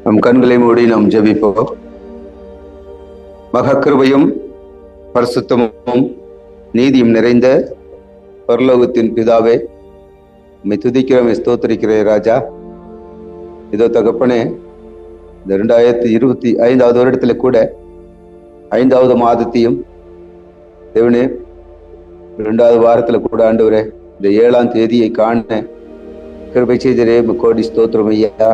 நம் கண்களை மூடி நாம் ஜெபிப்போம். மகக்கிருபையும் பரிசுத்தமும் நீதியும் நிறைந்த பரலோகத்தின் பிதாவே, உம்மை துதிக்கிறோம், ஸ்தோத்திரிக்கிறே ராஜா. இதோ தகப்பனே, இந்த 2025 வருடத்துல கூட 5வது மாதத்தையும் தேவனே, 2வது வாரத்துல கூட ஆண்டவரே இந்த 7ஆம் தேதியை காண கிருபை செய்தரே. கோடி ஸ்தோத்திரம் ஐயா.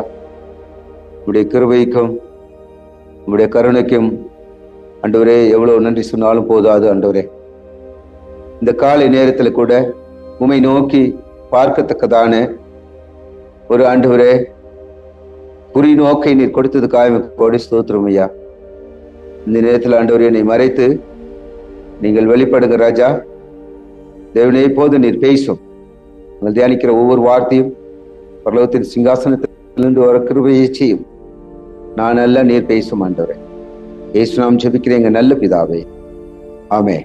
உங்களுடைய கிருபைக்கும் உங்களுடைய கருணைக்கும் ஆண்டவரே எவ்வளவு நன்றி சொன்னாலும் போதாது ஆண்டவரே. இந்த காலை நேரத்துல கூட உம்மை நோக்கி பார்க்கத்தக்கதான ஒரு ஆண்டவரே குறி நோக்கை நீர் கொடுத்ததுக்காக கோடி ஸ்தோத்திரம் ஐயா. இந்த நேரத்தில் ஆண்டவரே என்னை மறைத்து நீங்கள் வெளிப்படுங்க ராஜா. தேவனே, போது நீர் பேசும். நீங்கள் தியானிக்கிற ஒவ்வொரு வார்த்தையும் பரலோகத்தின் சிங்காசனத்திலிருந்து வர கிருபையை செய்யும். நான் அல்ல, நீர் பேசும் ஆண்டவரே. இயேசு நாமம் ஜெபிக்கிறேன் எங்க நல்ல பிதாவே, ஆமென்.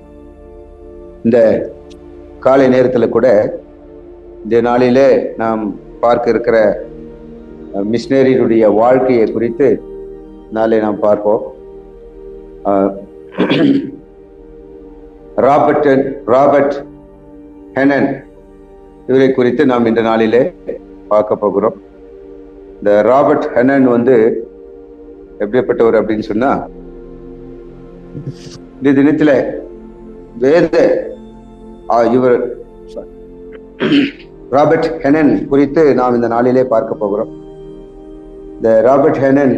இந்த காலை நேரத்துல கூட இந்த நாளிலே நாம் பார்க்க இருக்கிற மிஷனரியுடைய வாழ்க்கையை குறித்து நாளை நாம் பார்ப்போம். ராபர்ட் ஹெனன் இவரை குறித்து நாம் இந்த நாளிலே பார்க்க போகிறோம். இந்த ராபர்ட் ஹெனன் எப்படிப்பட்டவர் அப்படின்னு சொன்னா, இந்த தினத்துல ராபர்ட் ஹெனன் குறித்து நாம் இந்த நாளிலே பார்க்க போகிறோம். இந்த ராபர்ட் ஹெனன்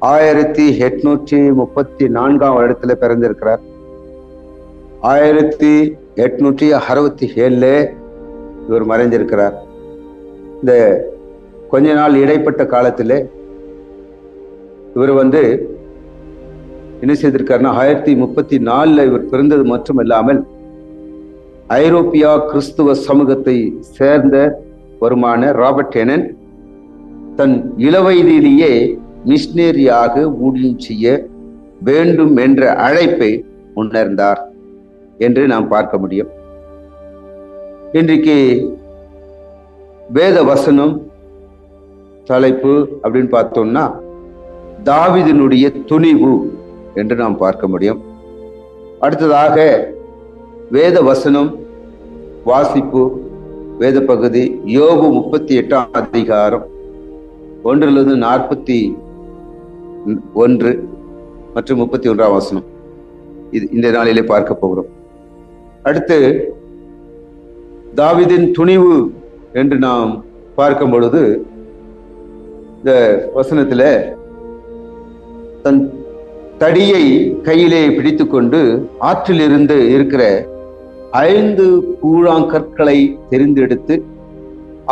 1834 வருடத்துல பிறந்திருக்கிறார். 1867 இவர் மறைந்திருக்கிறார். இந்த கொஞ்ச நாள் இடைப்பட்ட காலத்திலே இவர் என்ன செய்திருக்காருன்னா, 1834 இவர் பிறந்தது மட்டும் இல்லாமல் ஐரோப்பியா கிறிஸ்துவ சமூகத்தை சேர்ந்த வருமான ராபர்ட் ஹெனன் தன் இளவயதிலேயே மிஷனரியாக ஊழியம் செய்ய வேண்டும் என்ற அழைப்பை உணர்ந்தார் என்று நாம் பார்க்க முடியும். இன்றைக்கு வேத வசனம் தலைப்பு அப்படின்னு பார்த்தோம்னா தாவீதினுடைய துணிவு என்று நாம் பார்க்க முடியும். அடுத்ததாக வேத வசனம் வாசிப்பு வேத பகுதி யோபு 38ஆம் அதிகாரம் 1-41 மற்றும் 31ஆம் வசனம் இந்த நாளிலே பார்க்க போகிறோம். அடுத்து தாவீதின் துணிவு என்று நாம் பார்க்கும் பொழுது இந்த வசனத்துல தன் தடியை கையிலே பிடித்து கொண்டு ஆற்றிலிருந்து இருக்கிற 5 கூழாங்கற்களை தெரிந்தெடுத்து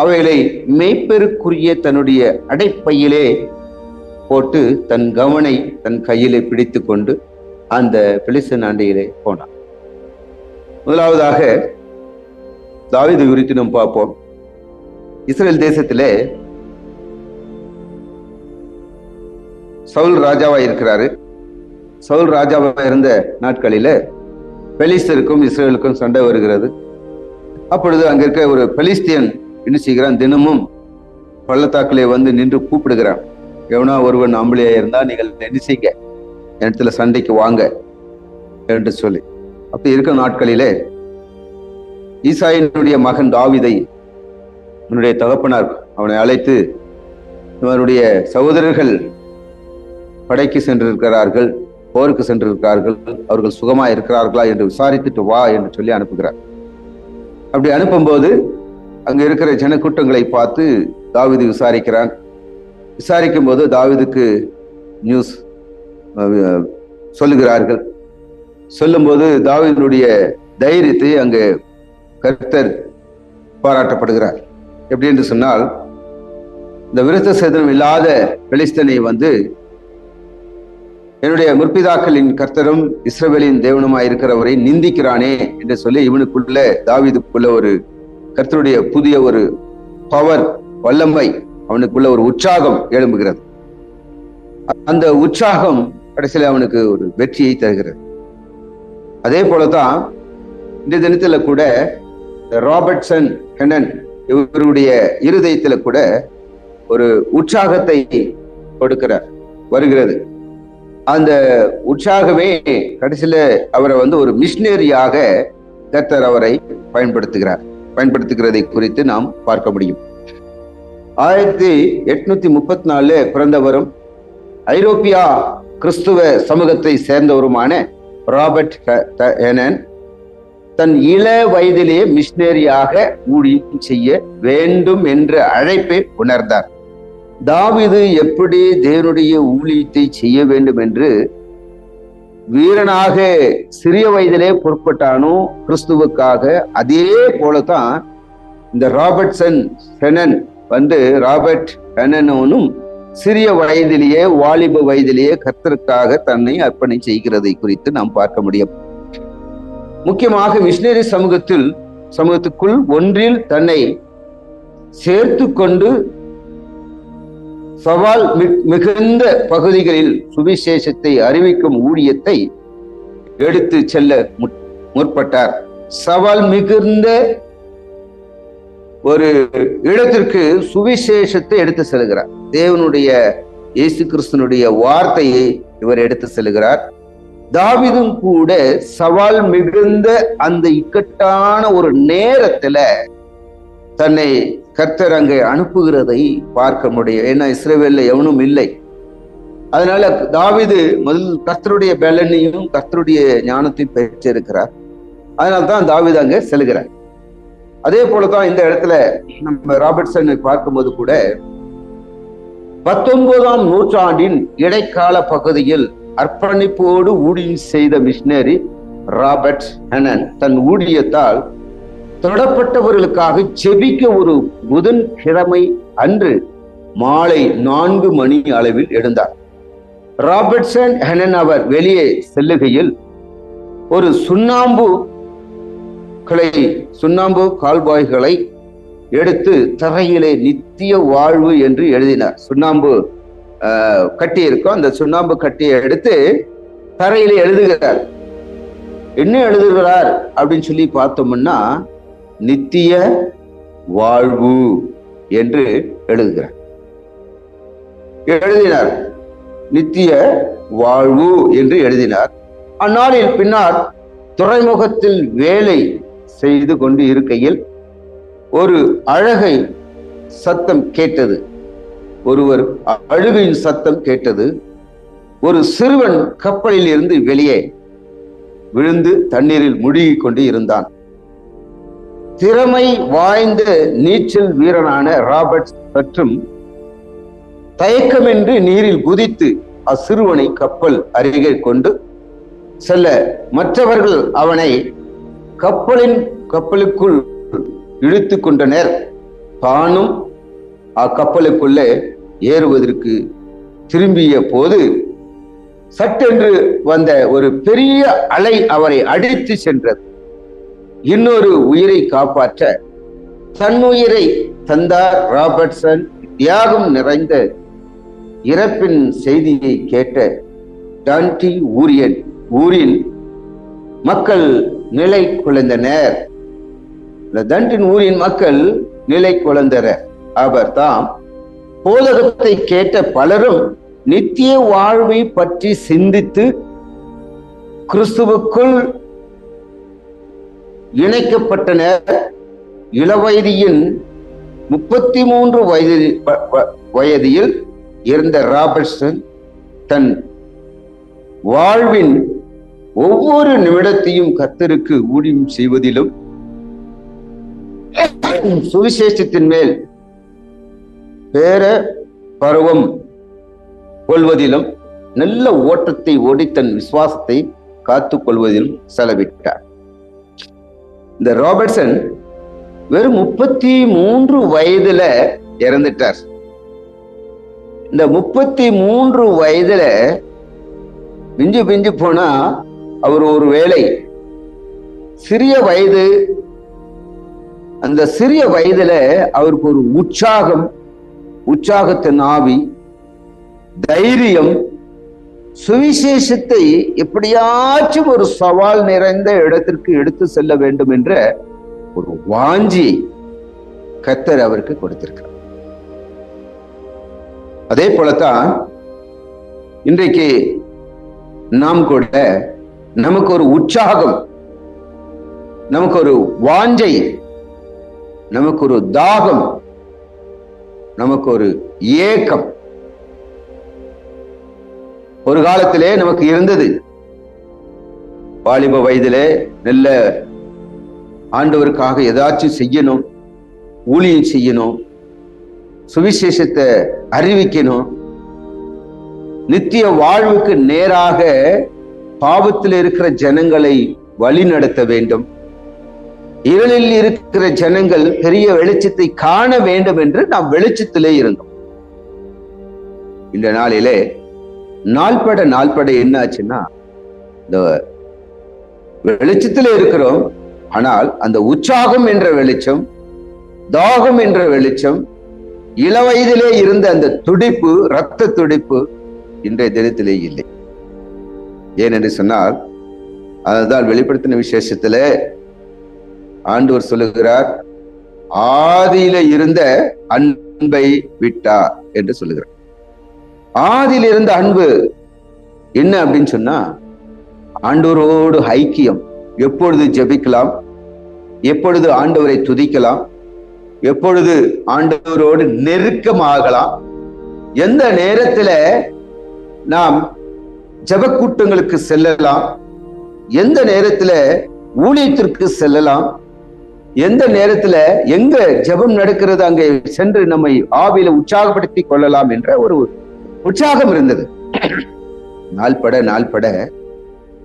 அவைகளை மேய்ப்பெருக்குரிய தன்னுடைய அடைப்பையிலே போட்டு தன் கவனை தன் கையிலே பிடித்து கொண்டு அந்த பெலிஸ்தீன் ஆண்டையிலே போனான். முதலாவதாக தாவீது குறித்து நாம் பார்ப்போம். இஸ்ரேல் தேசத்திலே சவுல் ராஜாவா இருக்கிறாரு. சவுல் ராஜாவா இருந்த நாட்களில பெலிஸ்தருக்கும் இஸ்ரேலுக்கும் சண்டை வருகிறது. அப்பொழுது அங்க இருக்க ஒரு பெலிஸ்தியன் என்ன செய்கிறான், தினமும் பள்ளத்தாக்கிலே நின்று கூப்பிடுகிறான். எவனா ஒருவன் ஆம்பளையா இருந்தா நீங்கள் என்ன செய்யுங்க, இடத்துல சண்டைக்கு வாங்க என்று சொல்லி. அப்படி இருக்கிற நாட்களிலே ஈசாயினுடைய மகன் தாவீதை அவனுடைய தகப்பனார் அவனை அழைத்து, இவனுடைய சகோதரர்கள் படைக்கு சென்றிருக்கிறார்கள், போருக்கு சென்றிருக்கிறார்கள், அவர்கள் சுகமா இருக்கிறார்களா என்று விசாரித்துட்டு வா என்று சொல்லி அனுப்புகிறார். அப்படி அனுப்பும்போது அங்க இருக்கிற ஜனக்கூட்டங்களை பார்த்து தாவீது விசாரிக்கிறான். விசாரிக்கும் போது தாவீதுக்கு நியூஸ் சொல்லுகிறார்கள். சொல்லும்போது தாவீதுடைய தைரியத்தை அங்கு கர்த்தர் பாராட்டப்படுகிறார். எப்படி என்று சொன்னால், இந்த விருத்த சேதனம் இல்லாத பெலிஸ்தனை என்னுடைய முற்பிதாக்களின் கர்த்தரும் இஸ்ரவேலின் தேவனுமாய் இருக்கிறவரை நிந்திக்கிறானே என்று சொல்லி இவனுக்குள்ள தாவீதுக்குள்ள ஒரு கர்த்தருடைய புதிய ஒரு பவர், வல்லமை, அவனுக்குள்ள ஒரு உற்சாகம் எழும்புகிறது. அந்த உற்சாகம் கடைசியில் அவனுக்கு ஒரு வெற்றியை தருகிறது. அதே போலதான் இந்த தினத்துல கூட ராபர்ட்சன் ஹெனன் இவருடைய இருதயத்துல கூட ஒரு உற்சாகத்தை கொடுக்கிறார் வருகிறது. அந்த உற்சாகமே கடைசியில அவரை ஒரு மிஷினரியாக கர்த்தர் அவரை பயன்படுத்துகிறதை குறித்து நாம் பார்க்க முடியும். 1834 பிறந்தவரும் ஐரோப்பியா கிறிஸ்துவ சமூகத்தை சேர்ந்தவருமான ராபர்ட் ஹெனன் தன் இள வயதிலே மிஷினரியாக ஊழியம் செய்ய வேண்டும் என்ற அழைப்பை உணர்ந்தார். தாவீது எப்படி தேவனுடைய ஊழியத்தை செய்ய வேண்டும் என்று வீரனாக சிறிய வயதிலே பொறுப்பட்டானோ கிறிஸ்துவுக்காக, அதே போலதான் இந்த ராபர்ட் ஹெனனும் சிறிய வயதிலேயே வாலிப வயதிலேயே கர்த்தருக்காக தன்னை அர்ப்பணை செய்கிறதை குறித்து நாம் பார்க்க முடியும். முக்கியமாக மிஷினரி சமூகத்துக்குள் ஒன்றில் தன்னை சேர்த்து கொண்டு சவால் மிகுந்த பகுதிகளில் சுவிசேஷத்தை அறிவிக்கும் ஊழியத்தை எடுத்து செல்ல முற்பட்டார். சவால் மிகுந்த ஒரு இடத்திற்கு சுவிசேஷத்தை எடுத்து செல்கிறார். தேவனுடைய இயேசு கிறிஸ்துனுடைய வார்த்தையை இவர் எடுத்து செல்கிறார். தாவீதும் கூட சவால் மிகுந்த அந்த இக்கட்டான ஒரு நேரத்துல தன்னை கர்த்தர் அங்கே அனுப்புகிறதை பார்க்க முடியும். ஏன்னா இஸ்ரவேல்ல எவனும் இல்லை. அதனால தாவீது முதல் கர்த்தருடைய பலனையும் கர்த்தருடைய ஞானத்தையும் பெற்றிருக்கிறார். அதனால்தான் தாவீது அங்கே செல்கிறார். அதே போலதான் இந்த இடத்துல நம்ம ராபர்ட்சனை பார்க்கும்போது கூட 19ஆம் நூற்றாண்டின் இடைக்கால பகுதியில் அர்ப்பணிப்போடு ஊழியம் செய்த மிஷினரி ராபர்ட் ஹெனன் தன் ஊழியத்தால் தொடப்பட்டவர்களுக்காக ஜெபிக்க ஒரு புதன்கிழமை அன்று மாலை 4 மணி அளவில் எழுந்தார். ராபர்ட்சன் ஹெனன் அவர் வெளியே செல்லுகையில் ஒரு சுண்ணாம்பு கால்வாய்களை எடுத்து தரையிலே நித்திய வாழ்வு என்று எழுதினார். சுண்ணாம்பு கட்டி இருக்கும், அந்த சுண்ணாம்பு கட்டியை எடுத்து தரையிலே எழுதுகிறார். என்ன எழுதுகிறார் அப்படின்னு சொல்லி பார்த்தோம்னா நித்திய வாழ்வு என்று எழுதினார். நித்திய வாழ்வு என்று எழுதினார். அந்நாளில் பின்னால் துறைமுகத்தில் வேலை செய்து கொண்டு இருக்கையில் ஒரு அழுகை சத்தம் கேட்டது. ஒருவர் அழுகையின் சத்தம் கேட்டது. ஒரு சிறுவன் கப்பலில் இருந்து வெளியே விழுந்து தண்ணீரில் முழுகி கொண்டு இருந்தான். திறமை வாய்ந்த நீச்சல் வீரனான ராபர்ட் சற்றும் தயக்கமின்றி நீரில் குதித்து அச்சிறுவனை கப்பல் அருகே கொண்டு செல்ல மற்றவர்கள் அவனை கப்பலுக்குள் இழுத்து கொண்டனர். தானும் அக்கப்பலுக்குள்ளே ஏறுவதற்கு திரும்பிய போது சட்டென்று வந்த ஒரு பெரிய அலை அவரை அடித்து சென்றது. இன்னொரு உயிரை காப்பாற்ற தன்னுயிரை தந்தார் ராபர்ட்சன். தியாகம் நிறைந்த இறப்பின் செய்தியை கேட்ட டான்டி ஊரின் மக்கள் நிலை குலைந்தனர். தண்டின் ஊரின் மக்கள் நிலை குலைந்தனர். அவர் தாம் போதகத்தை கேட்ட பலரும் நித்திய வாழ்வை பற்றி சிந்தித்து கிறிஸ்துவுக்குள் இணைக்கப்பட்டனர். இளவயதியின் 33 வயதில் இருந்த ராபர்ட்சன் தன் வாழ்வின் ஒவ்வொரு நிமிடத்தையும் கர்த்தருக்கு ஊழியம் செய்வதிலும் சுவிசேஷத்தின் மேல் பேர பருவம் கொள்வதிலும் நல்ல ஓட்டத்தை ஓடி தன் விசுவாசத்தை காத்துக் கொள்வதிலும் செலவிட்டார். இந்த ராபர்ட்சன் வெறும் 33 வயதுல இறந்துட்டார். இந்த 33 வயதுல மிஞ்சு போனா அவர் ஒரு வேளை சிறிய வயது, அந்த சிறிய வயதுல அவருக்கு ஒரு உற்சாகத்தின் ஆவி, தைரியம், சுவிசேஷத்தை எப்படியாச்சும் ஒரு சவால் நிறைந்த இடத்திற்கு எடுத்து செல்ல வேண்டும் என்ற ஒரு வாஞ்சி கர்த்தர் அவருக்கு கொடுத்திருக்கிறார். அதே போலத்தான் இன்றைக்கு நாம் கூட நமக்கு ஒரு உற்சாகம், நமக்கு ஒரு வாஞ்சை, நமக்கு ஒரு தாகம், நமக்கு ஒரு ஏக்கம் ஒரு காலத்திலே நமக்கு இருந்தது. வாலிப வயதிலே நல்ல ஆண்டவருக்காக ஏதாச்சும் செய்யணும், ஊழியம் செய்யணும், சுவிசேஷத்தை அறிவிக்கணும், நித்திய வாழ்வுக்கு நேராக பாவத்தில் இருக்கிற ஜனங்களை வழி நடத்த வேண்டும், இருளில் இருக்கிற ஜனங்கள் பெரிய வெளிச்சத்தை காண வேண்டும் என்று நாம் வெளிச்சத்திலே இருந்தோம். இந்த நாளிலே நாள்பட என்ன ஆச்சுன்னா, இந்த வெளிச்சத்திலே இருக்கிறோம், ஆனால் அந்த உற்சாகம் என்ற வெளிச்சம், தாகம் என்ற வெளிச்சம், இளவயதிலே இருந்த அந்த துடிப்பு, இரத்த துடிப்பு இன்றைய தினத்திலே இல்லை. ஏனென்று சொன்னால், அதுதான் வெளிப்படுத்தின விசேஷத்துல ஆண்டவர் சொல்லுகிறார், ஆதியில இருந்த அன்பை விட்டார் என்று சொல்லுகிறார். ஆதியில இருந்த அன்பு என்ன அப்படின்னு சொன்னா, ஆண்டவரோடு ஐக்கியம். எப்பொழுது ஜெபிக்கலாம், எப்பொழுது ஆண்டவரை துதிக்கலாம், எப்பொழுது ஆண்டவரோடு நெருக்கமாகலாம், எந்த நேரத்துல நாம் ஜெபக்கூட்டங்களுக்கு செல்லலாம், எந்த நேரத்துல ஊழியத்திற்கு செல்லலாம், எந்த நேரத்துல எங்க ஜெபம் நடக்கிறது அங்கே சென்று நம்மை ஆவியில உற்சாகப்படுத்தி கொள்ளலாம் என்ற ஒரு உற்சாகம் இருந்தது. நாள்பட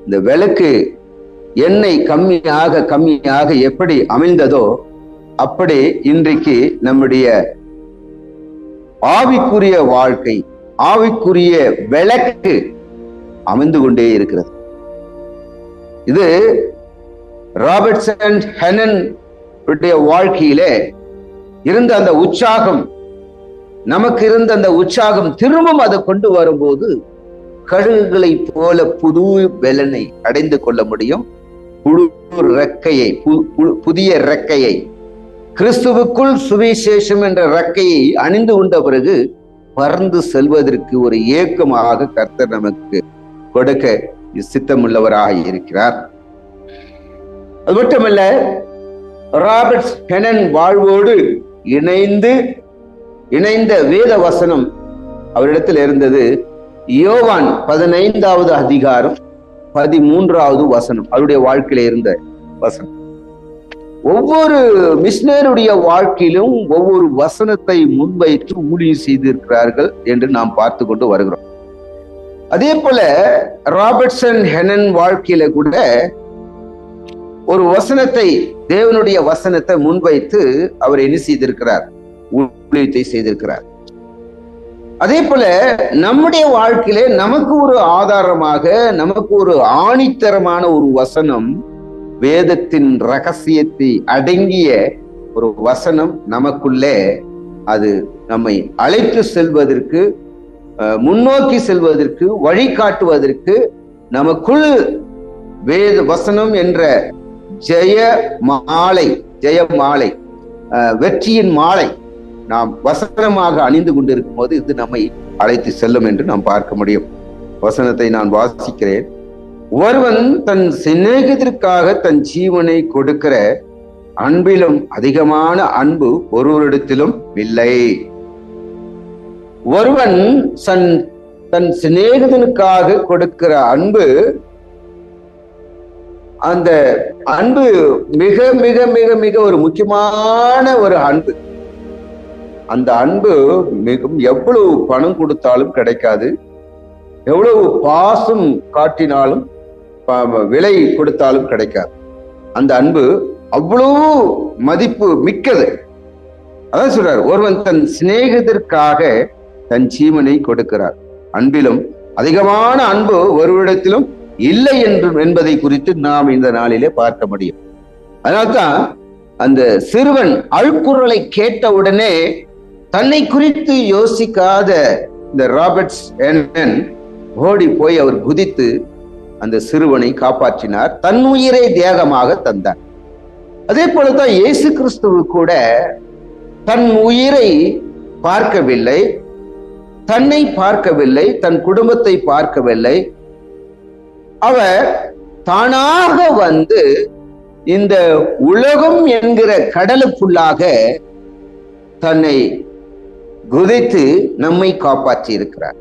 இந்த விளக்கு எண்ணெய் கம்மியாக எப்படி அமைந்ததோ அப்படி இன்றைக்கு நம்முடைய ஆவிக்குரிய வாழ்க்கை, ஆவிக்குரிய விளக்கு அமைந்து கொண்டே இருக்கிறது. இது ராபர்ட்சன் ஹெனன் வாழ்க்கையிலே இருந்த அந்த உற்சாகம், நமக்கு இருந்த அந்த உற்சாகம் திரும்பவும் அதை கொண்டு வரும்போது கழுகுகளை போல புது பலனை அடைந்து கொள்ள முடியும். புதிய ரெக்கையை, கிறிஸ்துவுக்குள் சுவிசேஷம் என்ற ரெக்கையை அணிந்து கொண்ட பிறகு பறந்து செல்வதற்கு ஒரு ஏக்கமாக கர்த்தர் நமக்கு கொடுக்க சித்தமுள்ளவராக இருக்கிறார். அது மட்டுமல்ல, ராபர்ட் ஹெனன் வாழ்வோடு இணைந்த வேத வசனம் அவரிடத்தில் இருந்தது. யோவான் 15வது அதிகாரம் 13வது வசனம் அவருடைய வாழ்க்கையில இருந்த வசனம். ஒவ்வொரு மிஷனருடைய வாழ்க்கையிலும் ஒவ்வொரு வசனத்தை முன்வைத்து ஊழியம் செய்திருக்கிறார்கள் என்று நாம் பார்த்து கொண்டு வருகிறோம். அதே போல ராபர்ட்சன் ஹெனன் வாழ்க்கையில கூட ஒரு வசனத்தை, தேவனுடைய வசனத்தை முன்வைத்து அவர் என்ன செய்திருக்கிறார், ஊழியத்தை செய்திருக்கிறார். அதே போல நம்முடைய வாழ்க்கையிலே நமக்கு ஒரு ஆதாரமாக, நமக்கு ஒரு ஆணித்தரமான ஒரு வசனம், வேதத்தின் ரகசியத்தை அடங்கிய ஒரு வசனம் நமக்குள்ளே, அது நம்மை அழைத்து செல்வதற்கு, முன்னோக்கி செல்வதற்கு, வழிகாட்டுவதற்கு, நமக்குள் வேத வசனம் என்ற ஜெயமாலை, வெற்றியின் மாலை நாம் வசனமாக அணிந்து கொண்டிருக்கும் போது இது நம்மை அழைத்து செல்லும் என்று நாம் பார்க்க முடியும். வசனத்தை நான் வாசிக்கிறேன். ஒருவன் தன் சிநேகிதருக்காக தன் ஜீவனை கொடுக்கிற அன்பிலும் அதிகமான அன்பு ஒருவரிடத்திலும் இல்லை. ஒருவன் தன் சிநேகிதனுக்காக கொடுக்கிற அன்பு, அந்த அன்பு மிக மிக மிக மிக ஒரு முக்கியமான ஒரு அன்பு. அந்த அன்பு மிகவும் எவ்வளவு பணம் கொடுத்தாலும் கிடைக்காது, எவ்வளவு பாசம் காட்டினாலும் விலை கொடுத்தாலும் கிடைக்காது. அந்த அன்பு அவ்வளவு மதிப்பு மிக்கது. அதான் சொல்றார், ஒருவன் தன் சிநேகிதருக்காக தன் ஜீவனை கொடுக்கிறார், அன்பிலும் அதிகமான அன்பு ஒருவரிடத்திலும் இல்லை என்பதை குறித்து நாம் இந்த நாளிலே பார்க்க முடியும். அதனால்தான் அந்த சிறுவன் அழுக்குரலை கேட்டவுடனே தன்னை குறித்து யோசிக்காத இந்த ராபர்ட்ஸ் ஹெனன் ஓடி போய் அவர் குதித்து அந்த சிறுவனை காப்பாற்றினார், தன் உயிரை தியாகமாக தந்தார். அதே போலதான் இயேசு கிறிஸ்துவு கூட தன் உயிரை பார்க்கவில்லை, தன்னை பார்க்கவில்லை, தன் குடும்பத்தை பார்க்கவில்லை. அவர் தானாக வந்து இந்த உலகம் என்கிற கடலுக்குள்ளாக தன்னை குதித்து நம்மை காப்பாற்றி இருக்கிறார்.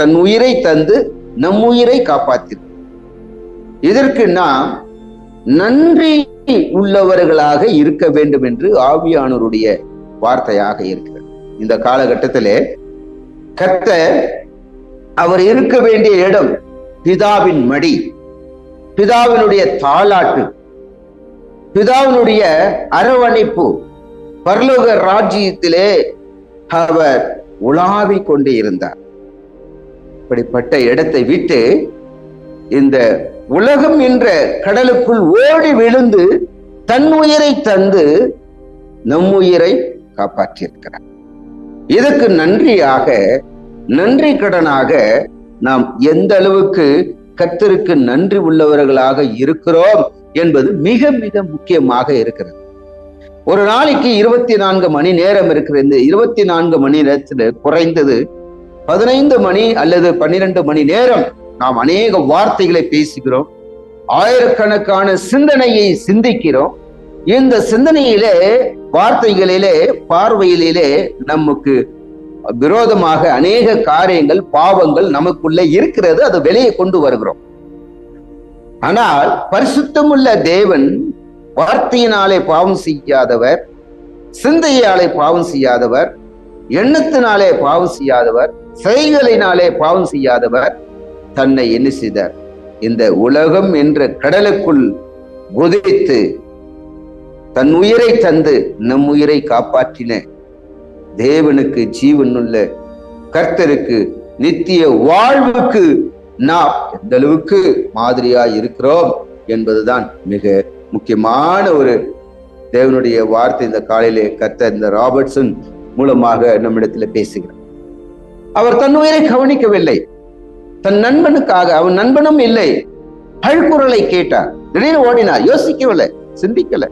தன் உயிரை தந்து நம் உயிரை காப்பாற்றி. இதற்கு நாம் நன்றி உள்ளவர்களாக இருக்க வேண்டும் என்று ஆவியானவருடைய வார்த்தையாக இருக்கிறது. இந்த காலகட்டத்திலே கர்த்தர் அவர் இருக்க வேண்டிய இடம் பிதாவின் மடி, பிதாவினுடைய தாலாட்டு, பிதாவினுடைய அரவணைப்பு, பரலோக ராஜ்யத்திலே அவர் உலாவிக் கொண்டே இருந்தார். இப்படிப்பட்ட இடத்தை விட்டு இந்த உலகம் என்ற கடலுக்குள் ஓடி விழுந்து தன் உயிரை தந்து நம் உயிரை காப்பாற்றியிருக்கிறார். இதற்கு நன்றி கடனாக நாம் எந்த அளவுக்கு கர்த்தருக்கு நன்றி உள்ளவர்களாக இருக்கிறோம் என்பது மிக மிக முக்கியமாக இருக்கிறது. ஒரு நாளைக்கு 24 மணி நேரம் இருக்கிற இந்த 24 மணி நேரத்துல குறைந்தது 15 மணி அல்லது 12 மணி நேரம் நாம் அநேக வார்த்தைகளை பேசுகிறோம், ஆயிரக்கணக்கான சிந்தனையை சிந்திக்கிறோம். இந்த சிந்தனையிலே, வார்த்தைகளிலே, பார்வையிலே நமக்கு விரோதமாக அநேக காரியங்கள், பாவங்கள் நமக்குள்ள இருக்கிறது. அதை வெளியே கொண்டு வருகிறோம். ஆனால் பரிசுத்தமுள்ள தேவன் வார்த்தையினாலே பாவம் செய்யாதவர், சிந்தையாலே பாவம் செய்யாதவர், எண்ணத்தினாலே பாவம் செய்யாதவர், செயல்களினாலே பாவம் செய்யாதவர் தன்னை என்ன செய்தார்? இந்த உலகம் என்ற கடலுக்குள் குதித்து தன் உயிரை தந்து நம் உயிரை காப்பாற்றின தேவனுக்கு, ஜீவனுள்ள கர்த்தருக்கு, நித்திய வாழ்வுக்கு நாம் எந்த அளவுக்கு மாதிரியாய் இருக்கிறோம் என்பதுதான் மிக முக்கியமான ஒரு தேவனுடைய வார்த்தை. இந்த காலையிலே கர்த்தர் இந்த ராபர்ட்சன் மூலமாக நம்மிடத்துல பேசுகிறார். அவர் தன் உயிரை கவனிக்கவில்லை, தன் நண்பனுக்காக. அவன் நண்பனும் இல்லை. அழுக்குரலை கேட்டார், திடீர்னு ஓடினார், யோசிக்கவில்லை, சிந்திக்கல.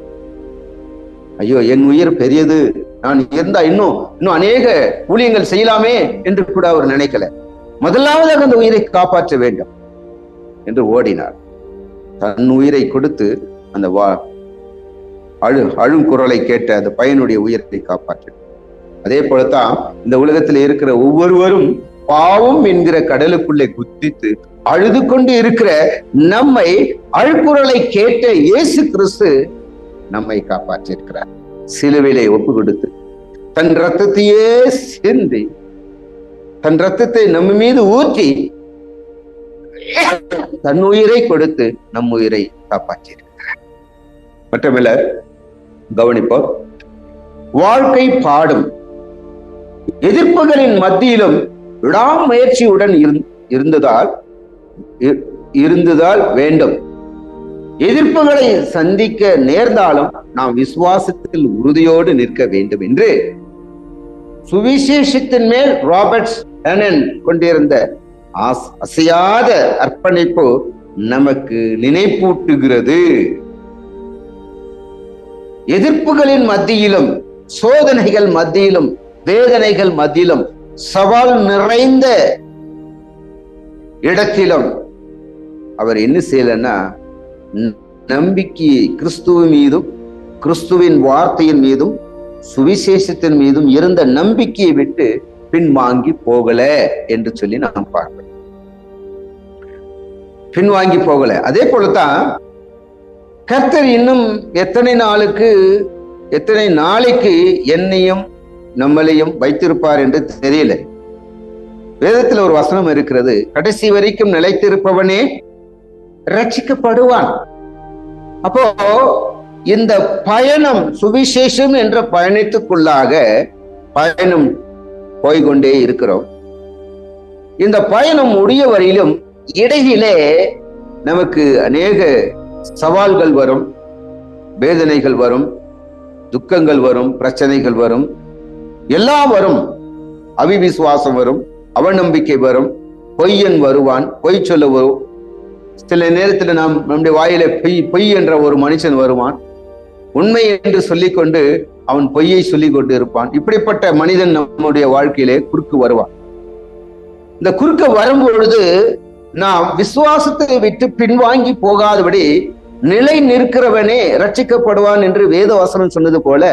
ஐயோ, என் உயிர் பெரியது, நான் இருந்தா இன்னும் அநேக ஊழியங்கள் செய்யலாமே என்று கூட அவர் நினைக்கல. முதலாவதாக அந்த உயிரை காப்பாற்ற வேண்டும் என்று ஓடினார். தன் உயிரை கொடுத்து அந்த அழும் குரலை கேட்ட அந்த பையனுடைய உயிரை காப்பாற்ற. அதே போலத்தான் இந்த உலகத்தில் இருக்கிற ஒவ்வொருவரும் பாவம் என்கிற கடலுக்குள்ளே குதித்து அழுது கொண்டு இருக்கிற நம்மை, அழுக்குரலை கேட்ட இயேசு கிறிஸ்து நம்மை காப்பாற்றியிருக்கிறார். சிலுவையிலே ஒப்பு கொடுத்து தன் ரத்தத்தையே சிந்தி, தன் ரத்தத்தை நம்ம மீது ஊற்றி தன் உயிரை கொடுத்து நம் உயிரை காப்பாற்றியிருக்கிறார். மட்டுமல்ல, கவனிப்போம், வாழ்க்கை பாடும் எதிர்ப்புகளின் மத்தியிலும் விடாமுயற்சியுடன் இருந்ததால் வேண்டும். எதிர்ப்புகளை சந்திக்க நேர்ந்தாலும் நாம் விசுவாசத்தில் உறுதியோடு நிற்க வேண்டும் என்று சுவிசேஷத்தின் மேல் ராபர்ட்ஸ் ஹெனன் கொண்டிருந்த அசையாத அர்ப்பணிப்பு நமக்கு நினைப்பூட்டுகிறது. எதிர்ப்புகளின் மத்தியிலும், சோதனைகள் மத்தியிலும், வேதனைகள் மத்தியிலும், சவால் நிறைந்த இடத்திலும் அவர் என்ன செய்யலன்னா, நம்பிக்கையை கிறிஸ்துவின் மீதும், கிறிஸ்துவின் வார்த்தையின் மீதும், சுவிசேஷத்தின் மீதும் இருந்த நம்பிக்கையை விட்டு பின்வாங்கி போகல என்று சொல்லி நாம் பார்க்கிறோம். பின்வாங்கி போகல. அதே போலத்தான் கர்த்தர் இன்னும் எத்தனை நாளைக்கு என்னையும் நம்மளையும் வைத்திருப்பார் என்று தெரியல. வேதத்துல ஒரு வசனம் இருக்கிறது, கடைசி வரைக்கும் நிலைத்திருப்பவனே ரட்சிக்கப்படுவான். அப்போ இந்த பயணம், சுவிசேஷம் என்ற பயணத்துக்குள்ளாக பயணம் போய்கொண்டே இருக்கிறோம். இந்த பயணம் முடிய வரையிலும் இடையிலே நமக்கு அநேக சவால்கள் வரும், வேதனைகள் வரும், துக்கங்கள் வரும், பிரச்சனைகள் வரும், எல்லாம் வரும். அவிவிசுவாசம் வரும், அவநம்பிக்கை வரும், பொய்யன் வருவான், பொய் சொல்ல வரும். சில நேரத்துல நம்முடைய வாயில பொய் என்ற ஒரு மனுஷன் வருவான். உண்மை என்று சொல்லிக்கொண்டு அவன் பொய்யை சொல்லிக் கொண்டு இருப்பான். இப்படிப்பட்ட மனிதன் நம்முடைய வாழ்க்கையிலே குறுக்கு வருவான். இந்த குறுக்க வரும்பொழுது நாம் விசுவாசத்தை விட்டு பின்வாங்கி போகாதபடி நிலை நிற்கிறவனே ரட்சிக்கப்படுவான் என்று வேத வசனம் சொன்னது போல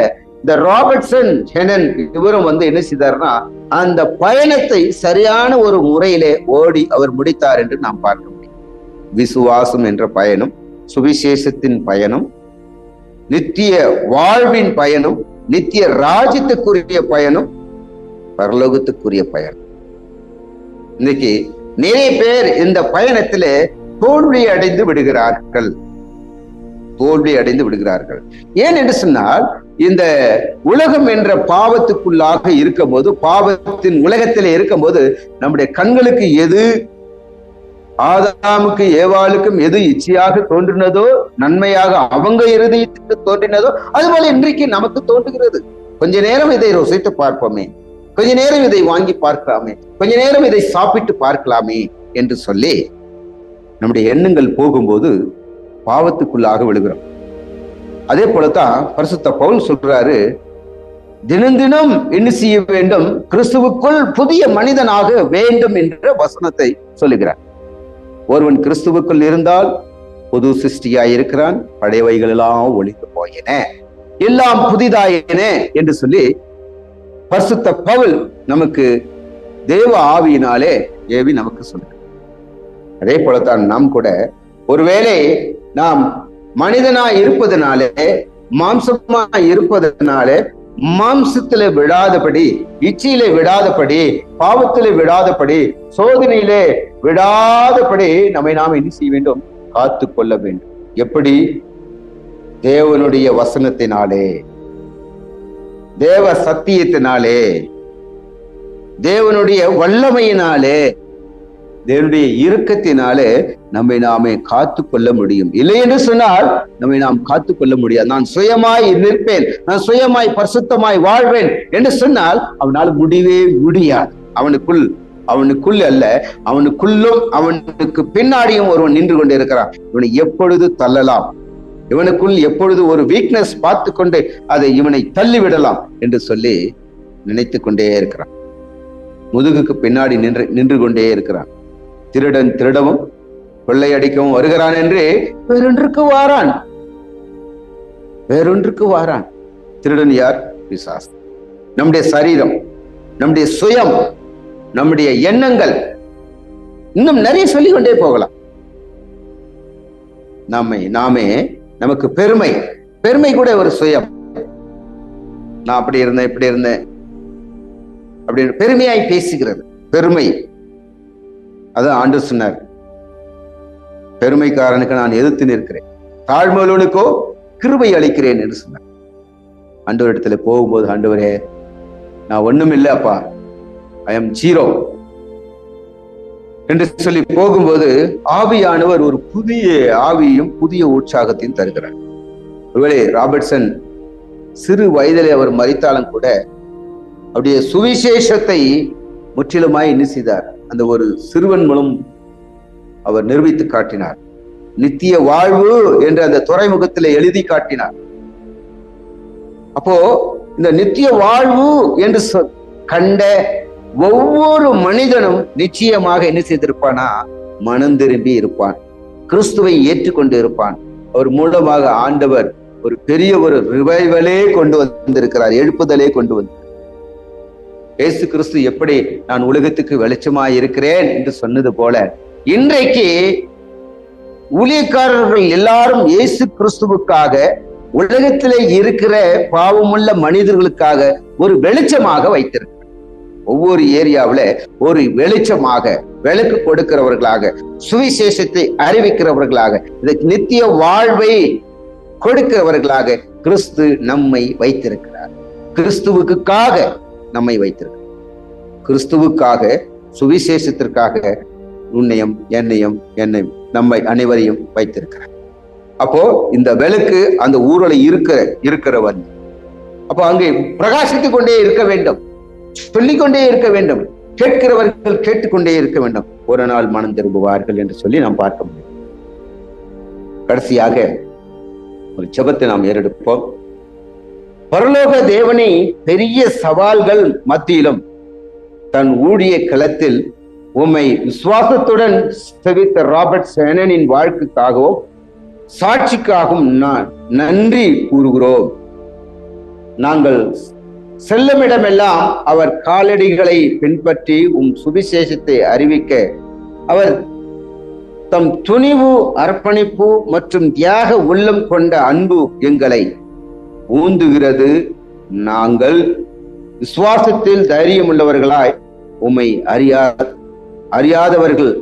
இந்த ராபர்ட்சன் ஹெனன் இவரும் என்ன செய்தார்னா அந்த பயணத்தை சரியான ஒரு முறையிலே ஓடி அவர் முடித்தார் என்று நாம் பார்க்க முடியும். விசுவாசம் என்ற பயணம், சுவிசேஷத்தின் பயணம், நித்திய வாழ்வின் பயணம், நித்திய ராஜ்யத்துக்குரிய பயணம், பரலோகத்துக்குரிய பயணம். இன்னைக்கு நிறைய பேர் இந்த பயணத்திலே தோல்வி அடைந்து விடுகிறார்கள். ஏன் என்று சொன்னால், இந்த உலகம் என்ற பாவத்துக்குள்ளாக இருக்கும் போது, பாவத்தின் உலகத்திலே இருக்கும் போது, நம்முடைய கண்களுக்கு எது, ஆதாமுக்கு ஏவாளுக்கும் எது இச்சையாக தோன்றினதோ, நன்மையாக அவங்க இருதயத்துக்கு தோன்றினதோ, அதுபோல இன்றைக்கு நமக்கு தோன்றுகிறது. கொஞ்ச நேரம் இதை ருசித்து பார்ப்போமே, கொஞ்ச நேரம் இதை வாங்கி பார்க்கலாமே, கொஞ்ச நேரம் இதை சாப்பிட்டு பார்க்கலாமே என்று சொல்லி நம்முடைய எண்ணங்கள் போகும்போது பாவத்துக்குள்ளாக விழுகிறோம். அதே போலதான் பரிசுத்த பவுல் சொல்றாரு, தினம் தினம் என்ன செய்ய வேண்டும், கிறிஸ்துவுக்குள் புதிய மனிதனாக வேண்டும் என்ற வசனத்தை சொல்லுகிறார். ஒருவன் கிறிஸ்துவுக்குள் இருந்தால் புது சிருஷ்டியாய் இருக்கிறான், பழையவைகள் எல்லாம் ஒழிந்து போயின, எல்லாம் புதிதாயின என்று சொல்லி பரிசுத்த பவுல் நமக்கு தேவ ஆவியினாலே ஏவி நமக்கு சொல்லுகிறார். அதே போலத்தான் நாம் கூட ஒருவேளை நாம் மனிதனாய் இருப்பதனாலே, மாம்சமாய் இருப்பதனாலே, மாம்சத்திலே விடாதபடி, இச்சையிலே விடாதபடி, பாவத்திலே விடாதபடி, சோதனையிலே விடாதபடி நம்மை நாம் என்ன செய்ய வேண்டும், காத்து கொள்ள வேண்டும். எப்படி? தேவனுடைய வசனத்தினாலே, தேவ சத்தியத்தினாலே, தேவனுடைய வல்லமையினாலே, தேவனுடைய இரக்கத்தினாலே நம்மை நாமே காத்து கொள்ள முடியும். இல்லை என்று சொன்னால் நம்மை நாம் காத்து கொள்ள முடியாது. நான் சுயமாய் நிற்பேன், நான் சுயமாய் பரிசுத்தமாய் வாழ்வேன் என்று சொன்னால் அவனால் முடியவே முடியாது. அவனுக்குள் அல்ல, அவனுக்குள்ளும் அவனுக்கு பின்னாடியும் ஒருவன் நின்று கொண்டு இருக்கிறான். இவனை எப்பொழுது தள்ளலாம், இவனுக்குள் எப்பொழுது ஒரு வீக்னஸ் பார்த்து கொண்டு அதை இவனை தள்ளி விடலாம் என்று சொல்லி நினைத்து கொண்டே இருக்கிறான். முதுகுக்கு பின்னாடி நின்று கொண்டே இருக்கிறான். திருடன் திருடவும் கொள்ளையடிக்கவும் வருகிறான் என்று வேறொன்றுக்கு வாரான். திருடன் யார்? பிசாசு. நம்முடைய சரீரம், நம்முடைய சுயம், நம்முடைய எண்ணங்கள், இன்னும் நிறைய சொல்லிக் கொண்டே போகலாம். நாமே நமக்கு பெருமை கூட ஒரு சுயம். நான் அப்படி இருந்தேன், இப்படி இருந்தேன் அப்படின்னு பெருமையாய் பேசுகிறது. பெருமை, அதான் ஆண்டவர் சொன்னார், பெருமைக்காரனுக்கு நான் எதிர்த்து நிற்கிறேன், தாழ்மையுள்ளவனுக்கோ கிருபை அளிக்கிறேன் என்று சொன்னார். ஆண்டவர் இடத்துல போகும்போது, ஆண்டவரே நான் ஒண்ணும் இல்லை அப்பா, ஐ எம் ஜீரோ என்று சொல்லி போகும்போது ஆவியானவர் ஒரு புதிய ஆவியும் புதிய உற்சாகத்தையும் தருகிறார். ஒருவேளை ராபர்ட்சன் சிறு வயதிலே அவர் மரித்தாலும் கூட அவருடைய சுவிசேஷத்தை முற்றிலுமாய் என்ன செய்தார், அந்த ஒரு சிறுவன் மூலம் அவர் நிரூபித்து காட்டினார். நித்திய வாழ்வு என்ற அந்த துறைமுகத்திலே எழுதி காட்டினார். அப்போ இந்த நித்திய வாழ்வு என்று கண்ட ஒவ்வொரு மனிதனும் நிச்சயமாக என்ன செய்திருப்பானா, மனம் திரும்பி இருப்பான், கிறிஸ்துவை ஏற்றுக்கொண்டு இருப்பான். அவர் மூலமாக ஆண்டவர் ஒரு பெரிய ஒரு ரிவைவலே கொண்டு வந்திருக்கிறார், எழுப்புதலே கொண்டு வந்து. இயேசு கிறிஸ்து எப்படி நான் உலகத்துக்கு வெளிச்சமாய் இருக்கிறேன் என்று சொன்னது போல, இன்றைக்கு ஊழியக்காரர்கள் எல்லாரும் இயேசு கிறிஸ்துவுக்காக, உலகத்திலே இருக்கிற பாவமுள்ள மனிதர்களுக்காக ஒரு வெளிச்சமாக வைத்திருக்கிறார். ஒவ்வொரு ஏரியாவில ஒரு வெளிச்சமாக, விளக்கு கொடுக்கிறவர்களாக, சுவிசேஷத்தை அறிவிக்கிறவர்களாக, இதற்கு நித்திய வாழ்வை கொடுக்கிறவர்களாக கிறிஸ்து நம்மை வைத்திருக்கிறார். கிறிஸ்துவுக்காக நம்மை வைத்திருக்கிறார். கிறிஸ்துவுக்காக, சுவிசேஷத்திற்காக உன்னையும் என்னையும் நம்மை அனைவரையும் வைத்திருக்கிறார். அப்போ இந்த விளக்கு அந்த ஊரில் இருக்கிறவன், அப்போ அங்கே பிரகாசித்துக் கொண்டே இருக்க வேண்டும், சொல்லிக்கொண்டே இருக்க வேண்டும், கேட்கிறவர்கள் கேட்டுக்கொண்டே இருக்க வேண்டும். ஒரு நாள் மனம் திரும்புவார்கள் என்று சொல்லி நாம் பார்க்க முடியும். கடைசியாக ஒரு ஜெபத்தை நாம் ஏறெடுப்போம். பரலோக தேவனை பெரிய சவால்கள் மத்தியிலும் தன் ஊழிய களத்தில் உம்மை விசுவாசத்துடன் செவித்த ராபர்ட் ஹெனனின் வாழ்க்கைக்காகவும் சாட்சிக்காகவும் நான் நன்றி கூறுகிறோம். நாங்கள் செல்லுமிடமெல்லாம் அவர் காலடிகளை பின்பற்றி சுவிசேஷத்தை அறிவிக்க அவர் தம் துணிவு, அர்ப்பணிப்பு மற்றும் தியாக உள்ளம் கொண்ட அன்பு எங்களை ஊந்துகிறது. நாங்கள் விசுவாசத்தில் தைரியம் உள்ளவர்களாய் உம்மை அறியாதவர்கள்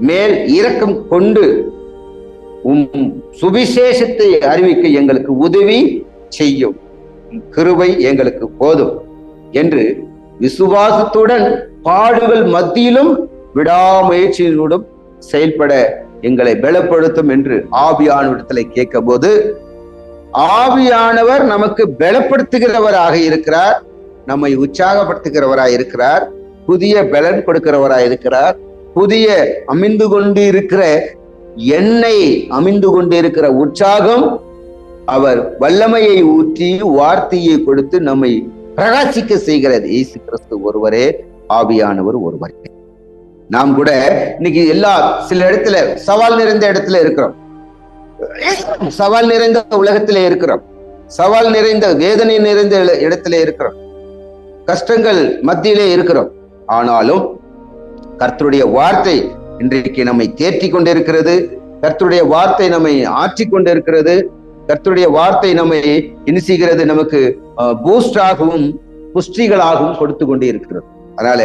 மேல் இரக்கம் கொண்டு சுவிசேஷத்தை அறிவிக்க எங்களுக்கு உதவி செய்யும். கிருபை எங்களுக்கு போதும் என்று விசுவாசத்துடன் பாடுகள் மத்தியிலும் விடாமுயற்சியோடும் செயல்பட எங்களை பலப்படுத்தும் என்று ஆவியானவரிடத்துல கேட்கும் போது, ஆவியானவர் நமக்கு பலப்படுத்துகிறவராக இருக்கிறார், நம்மை உற்சாகப்படுத்துகிறவராக இருக்கிறார், புதிய பலன் கொடுக்கிறவராக இருக்கிறார், புதிய அமைந்து கொண்டு இருக்கிற எண்ணெய், அமைந்து கொண்டு இருக்கிற உற்சாகம், அவர் வல்லமையை ஊற்றி வார்த்தையை கொடுத்து நம்மை பிரகாசிக்க செய்கிறது. இயேசு கிறிஸ்து ஒருவரே, ஆவியானவர் ஒருவரே. நாம் கூட இன்னைக்கு சில இடத்துல சவால் நிறைந்த இடத்துல இருக்கிறோம், சவால் நிறைந்த உலகத்திலே இருக்கிறோம், சவால் நிறைந்த வேதனை நிறைந்த இடத்திலே இருக்கிறோம், கஷ்டங்கள் மத்தியிலே இருக்கிறோம். ஆனாலும் கர்த்தருடைய வார்த்தை இன்றைக்கு நம்மை தேற்றி கொண்டிருக்கிறது, கர்த்தருடைய வார்த்தை நம்மை ஆற்றிக் கொண்டிருக்கிறது, கர்த்தருடைய வார்த்தை நம்மை என்ன செய்கிறது, நமக்கு பூஸ்டாகவும் புஷ்டிகளாகவும் கொடுத்து கொண்டே இருக்கிறது. அதனால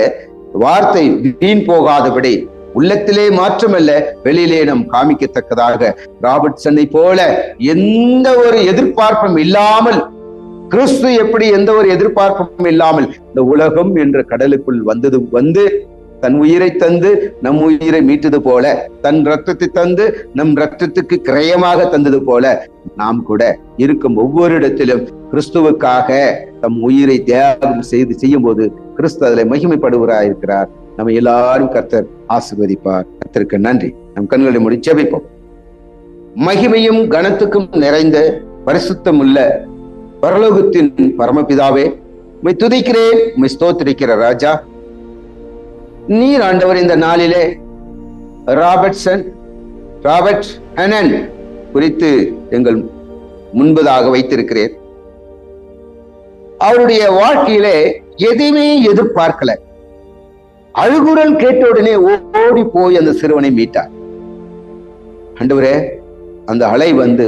வார்த்தை வீண் போகாதபடி உள்ளத்திலே மாற்றமல்ல வெளியிலே நாம் காமிக்கத்தக்கதாக ராபர்ட்சனை போல எந்த ஒரு எதிர்பார்ப்பும் இல்லாமல், கிறிஸ்து எப்படி எந்த ஒரு எதிர்பார்ப்பும் இல்லாமல் இந்த உலகம் என்ற கடலுக்குள் வந்து தன் உயிரை தந்து நம் உயிரை மீட்டது போல, தன் ரத்தத்தை தந்து நம் ரத்தத்துக்கு கிரயமாக தந்தது போல, நாம் கூட இருக்கும் ஒவ்வொரு இடத்திலும் கிறிஸ்துவுக்காக தம் உயிரை தியாகம் செய்யும் போது கிறிஸ்து அதில் மகிமைப்படுவராக இருக்கிறார். நம்ம எல்லாரும் கர்த்தர் ஆசீர்வதிப்பார். கர்த்தருக்கு நன்றி. நம் கண்களை மூடி ஜெபிப்போம். மகிமையும் கனத்துக்கும் நிறைந்த பரிசுத்தம் உள்ள பரலோகத்தின் பரமபிதாவே, உம்மை துதிக்கிறேன், உம்மை ஸ்தோத்திரிக்கிற ராஜா. நீர் ஆண்டவர் இந்த நாளிலே ராபர்ட் ஹெனன் குறித்து எங்கள் முன்பதாக வைத்திருக்கிறேன். அவருடைய வாழ்க்கையிலே எதையுமே எதிர்பார்க்கல, அழுகுரல் கேட்ட உடனே ஓடி போய் அந்த சிறுவனை மீட்டார். ஆண்டவரே, அந்த அலை வந்து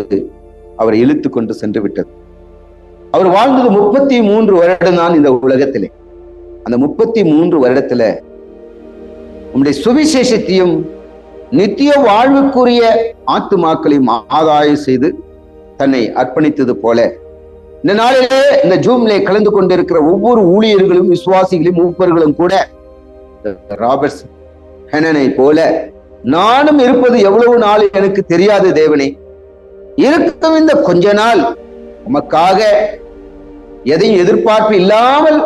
அவரை இழுத்து கொண்டு சென்று விட்டது. அவர் வாழ்ந்தது 33 வருடம் தான் இந்த உலகத்திலே. அந்த 33 வருடத்துல உம்முடைய சுவிசேஷத்தையும் நித்திய வாழ்வுக்குரிய ஆத்துமாக்களையும் ஆதாயம் செய்து தன்னை அர்ப்பணித்தது போல, இந்த நாளிலே இந்த ஜூம்லே கலந்து கொண்டிருக்கிற ஒவ்வொரு ஊழியர்களும், விசுவாசிகளும், மூப்பர்களும் கூட ராபர்ட் ஹெனனை போல நானும் இருப்பது எவ்வளவு நாள் எனக்கு தெரியாது தேவனே, இருக்கும் இந்த கொஞ்ச நாள் உமக்காக எதையும் எதிர்பார்ப்பு இல்லாமல்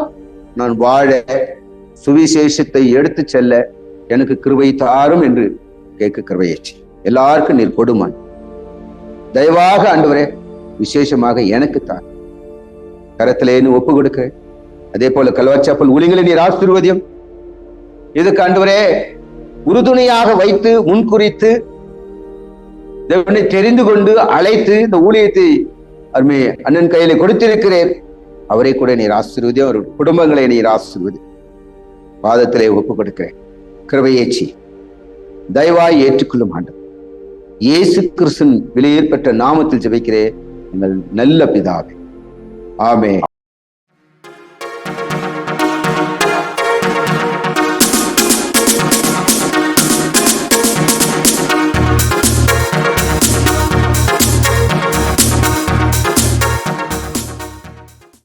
நான் வாழ, சுவிசேஷத்தை எடுத்து செல்ல எனக்கு கிருபை தாரும் என்று கேட்க கிருபையேச்சு. எல்லாருக்கும் நீர் கொடுமான். தயவாக ஆண்டவரே, விசேஷமாக எனக்கு தான் கரத்திலேன்னு ஒப்பு கொடுக்கிறேன். அதே போல கல்வாச்சாப்பல் ஊழியங்களை நீர் ஆசீர்வதியும். இதுக்கு ஆண்டவரே உறுதுணையாக வைத்து முன்குறித்து தேவனை தெரிந்து கொண்டு அழைத்து இந்த ஊழியத்தை அருமை அண்ணன் கையில கொடுத்திருக்கிறேன். அவரை கூட நீர் ஆசீர்வதி, அவர் குடும்பங்களை நீர் ஆசீர்வதி. பாதத்திலே ஒப்பு கொடுக்கிறேன். கிருபையேச்சி தயவாய் ஏற்றுக்கொள்ளும் ஆண்டவர். இயேசு கிறிஸ்துவின் விலையேற்பட்ட நாமத்தில் ஜெபிக்கிறேன், எங்கள் நல்ல பிதாவே. ஆமென்.